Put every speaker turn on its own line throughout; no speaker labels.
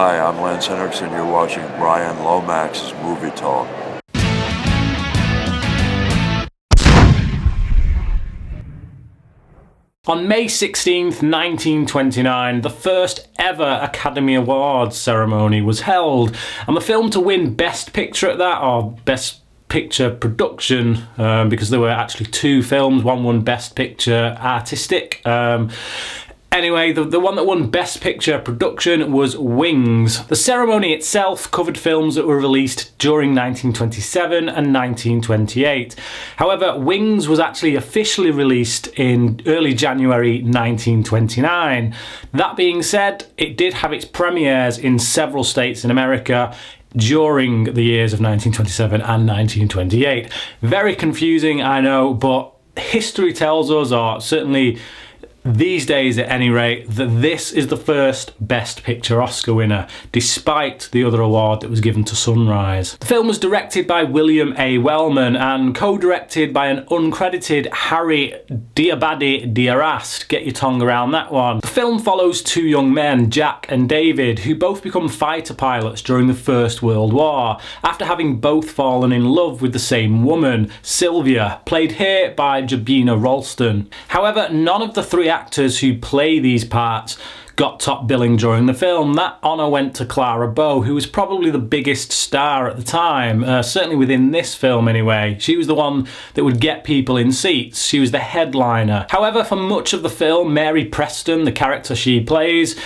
Hi, I'm Lance Hendricks, and you're watching Bryan Lomax's Movie Talk.
On May 16th, 1929, the first ever Academy Awards ceremony was held, and the film to win Best Picture at that, or Best Picture Production, because there were actually two films, one won Best Picture Artistic. Anyway, the one that won Best Picture Production was Wings. The ceremony itself covered films that were released during 1927 and 1928. However, Wings was actually officially released in early January 1929. That being said, it did have its premieres in several states in America during the years of 1927 and 1928. Very confusing, I know, but history tells us, or certainly these days at any rate, that this is the first Best Picture Oscar winner, despite the other award that was given to Sunrise. The film was directed by William A. Wellman and co-directed by an uncredited Harry Diabadi Diarast. Get your tongue around that one. The film follows two young men, Jack and David, who both become fighter pilots during the First World War, after having both fallen in love with the same woman, Sylvia, played here by Jabina Ralston. However, none of the three actors who play these parts got top billing during the film. That honour went to Clara Bow, who was probably the biggest star at the time, certainly within this film anyway. She was the one that would get people in seats. She was the headliner. However, for much of the film, Mary Preston, the character she plays,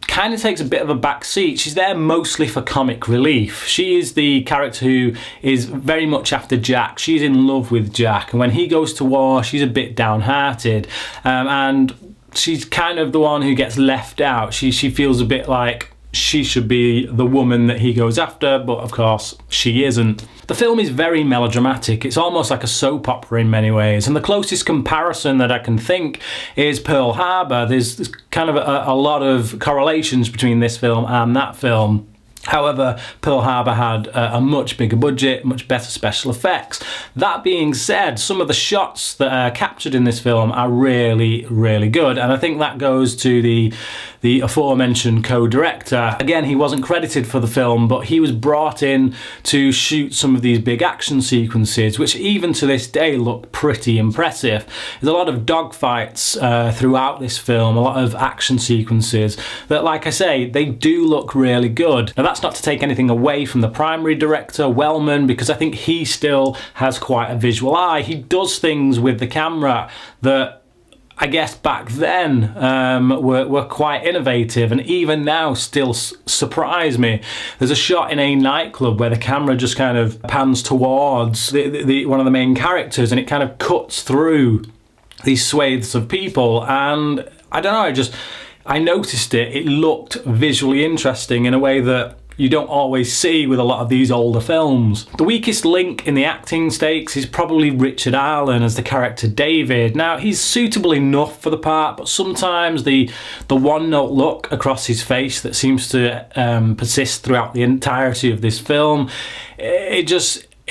kind of takes a bit of a back seat. She's there mostly for comic relief. She is the character who is very much after Jack. She's in love with Jack, and when he goes to war, she's a bit downhearted, and she's kind of the one who gets left out. She feels a bit like she should be the woman that he goes after, but of course she isn't. The film is very melodramatic. It's almost like a soap opera in many ways, and the closest comparison that I can think is Pearl Harbor. There's kind of a lot of correlations between this film and that film. However, Pearl Harbor had a much bigger budget, much better special effects. That being said, some of the shots that are captured in this film are really, really good, and I think that goes to the aforementioned co-director. Again, he wasn't credited for the film, but he was brought in to shoot some of these big action sequences, which even to this day look pretty impressive. There's a lot of dogfights throughout this film, a lot of action sequences that, like I say, they do look really good. Now, that's not to take anything away from the primary director, Wellman, because I think he still has quite a visual eye. He does things with the camera that I guess back then were quite innovative, and even now still surprise me. There's a shot in a nightclub where the camera just kind of pans towards one of the main characters, and it kind of cuts through these swathes of people, and I don't know, I noticed it looked visually interesting in a way that you don't always see with a lot of these older films. The weakest link in the acting stakes is probably Richard Allen as the character David. Now, he's suitable enough for the part, but sometimes the one-note look across his face that seems to persist throughout the entirety of this film,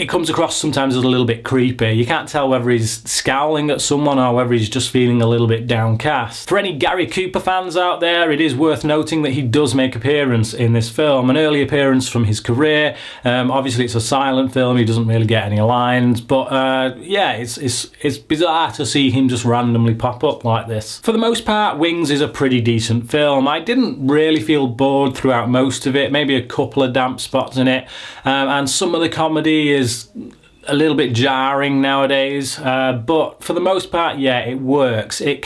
it comes across sometimes as a little bit creepy. You can't tell whether he's scowling at someone or whether he's just feeling a little bit downcast. For any Gary Cooper fans out there, it is worth noting that he does make an appearance in this film, an early appearance from his career. Obviously it's a silent film, he doesn't really get any lines, but yeah, it's bizarre to see him just randomly pop up like this. For the most part, Wings is a pretty decent film. I didn't really feel bored throughout most of it, maybe a couple of damp spots in it, and some of the comedy is a little bit jarring nowadays, but for the most part, yeah, it works. It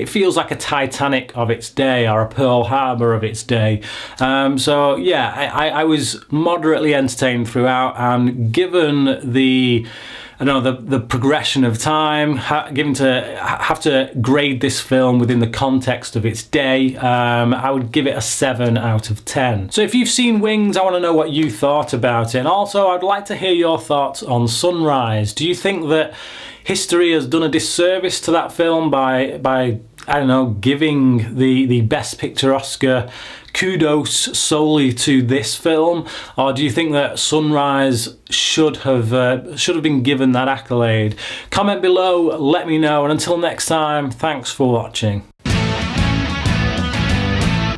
feels like a Titanic of its day, or a Pearl Harbor of its day. So yeah, I was moderately entertained throughout, and given the progression of time, given to have to grade this film within the context of its day, I would give it a 7 out of 10. So if you've seen Wings, I want to know what you thought about it. And also, I'd like to hear your thoughts on Sunrise. Do you think that history has done a disservice to that film by I don't know, giving the Best Picture Oscar kudos solely to this film, or do you think that Sunrise should have been given that accolade? Comment below, let me know, and until next time, thanks for watching.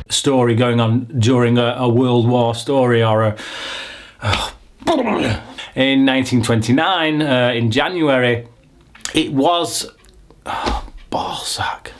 story going on during a World War story or a... In 1929, in January, it was... ballsack.